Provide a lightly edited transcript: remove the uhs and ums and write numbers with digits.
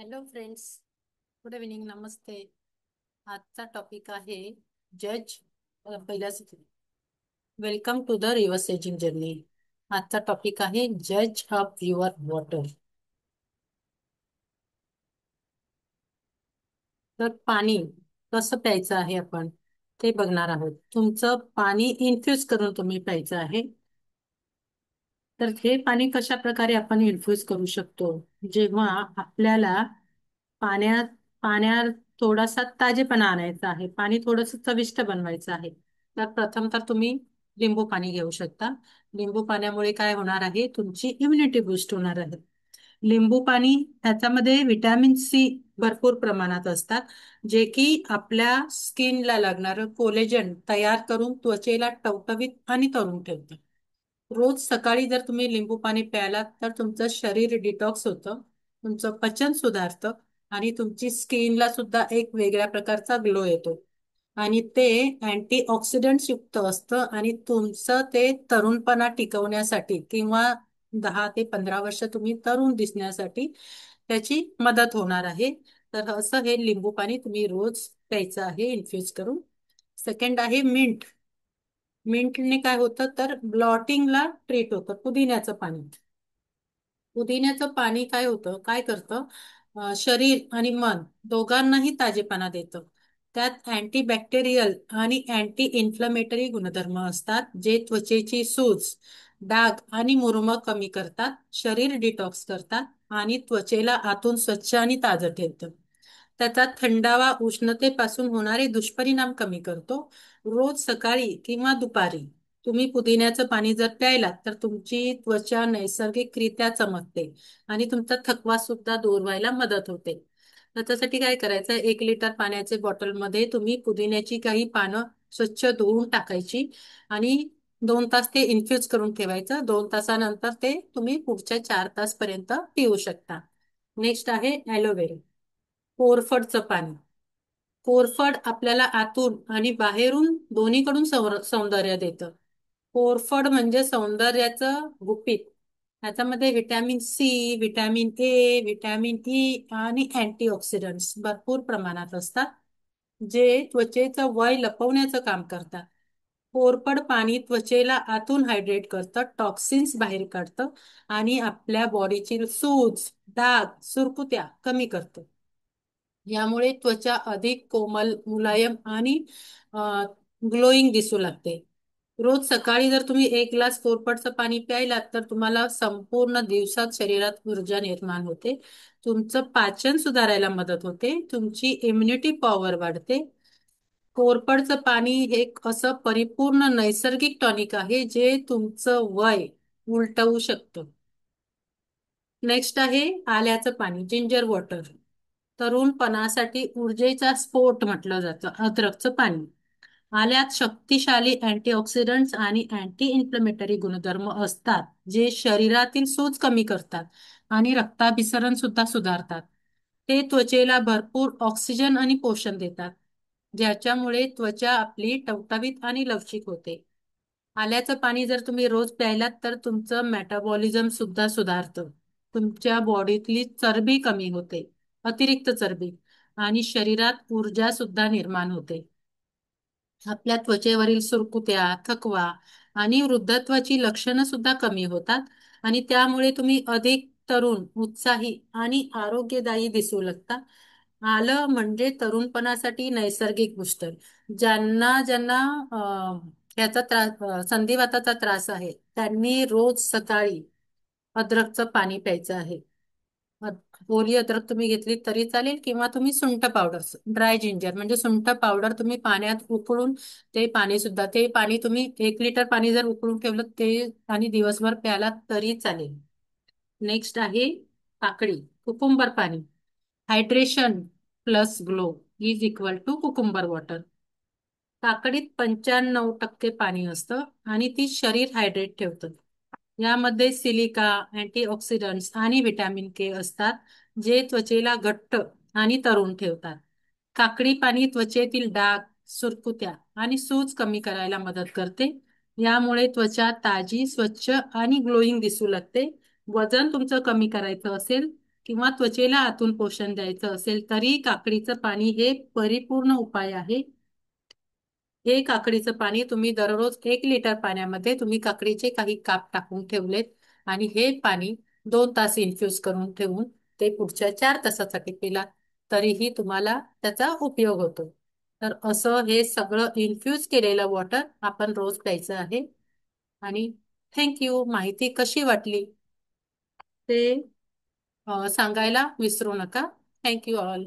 Hello friends, good evening, नमस्ते. आजचा topic आहे जज. पहिल्याच welcome to the reverse ageing journey. आजचा टॉपिक आहे जज ऑफ युअर वॉटर. तर पाणी कसं प्यायचं आहे आपण ते बघणार आहोत. तुमचं पाणी इन्फ्यूज करून तुम्ही प्यायचं आहे. तर हे पाणी कशा प्रकारे आपण इन्फ्यूज करू शकतो? जेव्हा आपल्याला पाण्यात पाण्यात थोडासा ताजेपणा आणायचा आहे, पाणी थोडंसं चविष्ट बनवायचं आहे, तर प्रथम तर तुम्ही लिंबू पाणी घेऊ शकता. लिंबू पाण्यामुळे काय होणार आहे? तुमची इम्युनिटी बूस्ट होणार आहे. लिंबू पाणी ह्याच्यामध्ये व्हिटॅमिन सी भरपूर प्रमाणात असतात, जे की आपल्या स्किनला लागणारं कोलेजन तयार करून त्वचेला टवटवीत आणि तरुण ठेवतं. रोज सकाळी जर तुम्ही लिंबू पाणी प्यायलात तर तुमचं शरीर डिटॉक्स होतं, तुमचं पचन सुधारतं आणि तुमची स्किनला सुद्धा एक वेगळ्या प्रकारचा ग्लो येतो. आणि ते अँटीऑक्सिडंट्स युक्त असतं आणि तुमचं ते तरुणपणा टिकवण्यासाठी किंवा 10 ते 15 वर्ष तुम्ही तरुण दिसण्यासाठी त्याची मदत होणार आहे. तर असं हे लिंबू पाणी तुम्ही रोज प्यायचं आहे इन्फ्यूज करून. सेकंड आहे मिंट. मिंटने काय होतं तर ब्लॉटिंगला ट्रीट होतं. पुदिन्याचं पाणी. पुदिन्याचं पाणी काय होतं, काय करतं? शरीर आणि मन दोघांनाही ताजेपणा देतं. त्यात अँटीबॅक्टेरियल आणि अँटी इन्फ्लमेटरी गुणधर्म असतात, जे त्वचेची सूज, डाग आणि मुरुमं कमी करतात, शरीर डिटॉक्स करतात आणि त्वचेला आतून स्वच्छ आणि ताजं ठेवतं. त्याचा थंडावा उष्णतेपासून होणारे दुष्परिणाम कमी करतो. रोज सकाळी किंवा दुपारी तुम्ही पुदिन्याचं पाणी जर प्यायलात तर तुमची त्वचा नैसर्गिकरित्या चमकते आणि तुमचा थकवा सुद्धा दूर व्हायला मदत होते. तर त्यासाठी काय करायचं? 1 लिटर पाण्याचे बॉटलमध्ये तुम्ही पुदिन्याची काही पानं स्वच्छ धुवून टाकायची आणि 2 तास ते इन्फ्यूज करून ठेवायचं. 2 तासानंतर ते तुम्ही पुढच्या 4 तास पर्यंत पिऊ शकता. नेक्स्ट आहे ॲलोवेरा. कोरफडचं पाणी. कोरफड आपल्याला आतून आणि बाहेरून दोन्हीकडून सौंदर्य देतं. कोरफड म्हणजे सौंदर्याचं गुपित. त्याच्यामध्ये vitamin C, vitamin A, vitamin E आणि अँटीऑक्सिडंट्स भरपूर प्रमाणात असतात, जे त्वचेचं वय लपवण्याचं काम करतात. कोरफड पाणी त्वचेला आतून हायड्रेट करतं, टॉक्सिन्स बाहेर काढतं आणि आपल्या बॉडीची सूज, डाग, सुरकुत्या कमी करतं. यामुळे त्वचा अधिक कोमल, मुलायम आणि ग्लोईंग दिसू लागते. रोज सकाळी जर तुम्ही 1 ग्लास कोरफडचं पाणी प्यायलात तर तुम्हाला संपूर्ण दिवसात शरीरात ऊर्जा निर्माण होते, तुमचं पाचन सुधारायला मदत होते, तुमची इम्युनिटी पॉवर वाढते. कोरफडचं पाणी हे एक असं परिपूर्ण नैसर्गिक टॉनिक आहे, जे तुमचं वय उलटवू शकतं. नेक्स्ट आहे आल्याचं पाणी, जिंजर वॉटर. तरुणपणासाठी ऊर्जेचा स्फोट म्हटलं जातं अद्रकचं पाणी. आल्यात शक्तिशाली अँटीऑक्सिडंट्स आणि अँटी इन्फ्लमेटरी गुणधर्म असतात, जे शरीरातील सूज कमी करतात आणि रक्ताभिसरण सुद्धा सुधारतात. ते त्वचेला भरपूर ऑक्सिजन आणि पोषण देतात, ज्याच्यामुळे त्वचा आपली टवटवीत आणि लवचिक होते. आल्याचं पाणी जर तुम्ही रोज प्यायलात तर तुमचं मेटाबॉलिझम सुद्धा सुधारतं. तुमच्या बॉडीतली चरबी कमी होते, अतिरिक्त चरबी, आणि शरीरात ऊर्जा सुद्धा निर्माण होते. आपल्या त्वचेवरील सुरकुत्या, थकवा आणि वृद्धत्वाची लक्षणं सुद्धा कमी होतात आणि त्यामुळे तुम्ही अधिक तरुण, उत्साही आणि आरोग्यदायी दिसू लागता. आलं म्हणजे तरुणपणासाठी नैसर्गिक बूस्टर. ज्यांना ज्यांना याचा त्रास, संधिवाताचा त्रास आहे, त्यांनी रोज सकाळी अद्रकचं पाणी प्यायचं आहे. ओली अद्रक तुम्ही घेतली तरी चालेल किंवा तुम्ही सुंठ पावडर, ड्राय जिंजर म्हणजे सुंठ पावडर तुम्ही पाण्यात उकळून ते पाणी सुद्धा, ते पाणी तुम्ही 1 लिटर पाणी जर उकळून ठेवलं ते आणि दिवसभर प्याला तरी चालेल. नेक्स्ट आहे काकडी, कुकुंबर पाणी. Hydration plus glow is equal to cucumber water. काकडीत 95% पाणी असतं आणि ती शरीर हायड्रेट ठेवतं. यामध्ये सिलिका, अँटीऑक्सिडंट्स आणि व्हिटॅमिन के असतात, जे त्वचेला घट्ट आणि तरुण ठेवतात. काकडी पाणी त्वचेतील डाग, सुरकुत्या आणि सूज कमी करायला मदत करते. यामुळे त्वचा ताजी, स्वच्छ आणि ग्लोईंग दिसू लागते. वजन तुमचं कमी करायचं असेल किंवा त्वचेला आतून पोषण द्यायचं असेल तरी काकडीचं पाणी हे परिपूर्ण उपाय आहे. हे काकडीचं पाणी तुम्ही दररोज 1 लिटर पाण्यामध्ये तुम्ही काकडीचे काही काप टाकून ठेवलेत आणि हे पाणी 2 तास इन्फ्यूज करून ठेवून ते पुढच्या 4 तासासाठी पिला तरीही तुम्हाला त्याचा उपयोग होतो. तर असं हे सगळं इन्फ्यूज केलेलं वॉटर आपण रोज प्यायचं आहे. आणि थँक्यू. माहिती कशी वाटली ते सांगायला विसरू नका. Thank you all.